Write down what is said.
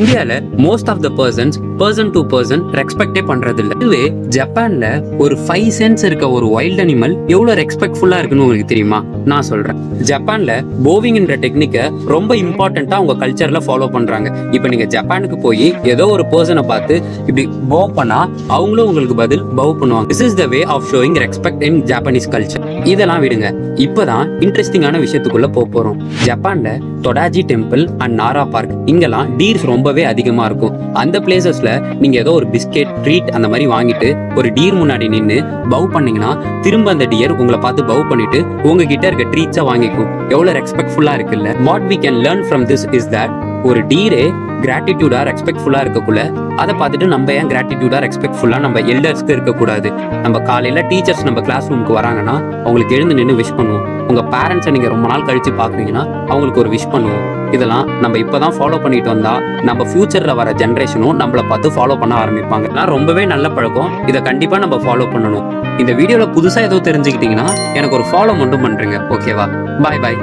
இந்தியால most of the person to person ரெஸ்பெக்டே பண்றது இல்ல. இதுவே ஜப்பான்ல ஒரு 5 சென்ஸ் இருக்க ஒரு வைல்ட் அனிமல் எவ்வளவு ரெஸ்பெக்ட்ஃபுல்லா இருக்குன்னு உங்களுக்கு தெரியுமா? நான் சொல்றேன். ஜப்பான்ல போவிங்ன்ற டெக்னிக்க ரொம்ப இம்பார்ட்டன்ட்டா அவங்க கல்ச்சர்ல ஃபாலோ பண்றாங்க. இப்போ நீங்க ஜப்பானுக்கு போய் ஏதோ ஒரு பர்சனை பார்த்து இப்படி பவ் பண்ணா அவங்களும் உங்களுக்கு பதில் பவ் பண்ணுவாங்க. This is the way of showing respect in Japanese culture. இதெல்லாம் விடுங்க, இப்பதான் இன்ட்ரெஸ்டிங்கான விஷயத்துக்குள்ள போறோம். ஜப்பான்ல Todaiji temple and Nara park இங்கெல்லாம் டீர்ஸ் ரொம்பவே அதிகமா இருக்கும். அந்த பிளேசஸ்ல நீங்க ஏதோ ஒரு பிஸ்கெட் ட்ரீட் அந்த மாதிரி வாங்கிட்டு ஒரு டீர் முன்னாடி நின்று பவ் பண்ணீங்கன்னா திரும்ப அந்த டியர் உங்களை பார்த்து பவ் பண்ணிட்டு உங்ககிட்ட இருக்க ட்ரீட்ஸை வாங்கிக்கும். எவ்வளவு ரெஸ்பெக்ட்ஃபுல்லா இருக்குல்ல. What we can learn from this is that ஒரு டீரே கிராட்டிடியூடா ரெஸ்பெக்ட்ஃபுல்லா இருக்கக்குள்ள அதை பார்த்துட்டு நம்ம ஏன் கிராட்டிடியூடா ரெஸ்பெக்ட்ஃபுல்லா நம்ம எல்டர்ஸ்க்கு இருக்கக்கூடாது? நம்ம காலையில டீச்சர்ஸ் நம்ம கிளாஸ் ரூமுக்கு வராங்கன்னா அவங்களுக்கு எழுந்து நின்று விஷ் பண்ணுவோம். உங்க பேரண்ட்ஸை நீங்க ரொம்ப நாள் கழிச்சு பாக்குறீங்கன்னா அவங்களுக்கு ஒரு விஷ் பண்ணுவோம். இதெல்லாம் நம்ம இப்பதான் ஃபாலோ பண்ணிட்டு வந்தா நம்ம ஃபியூச்சர்ல வர ஜென்ரேஷனும் நம்மளை பார்த்து ஃபாலோ பண்ண ஆரம்பிப்பாங்க. நான் ரொம்பவே நல்ல பழக்கம், இதை கண்டிப்பா நம்ம ஃபாலோ பண்ணணும். இந்த வீடியோல புதுசா ஏதோ தெரிஞ்சுக்கிட்டீங்கன்னா எனக்கு ஒரு ஃபாலோ மட்டும் பண்றீங்க, ஓகேவா? பாய் பாய்.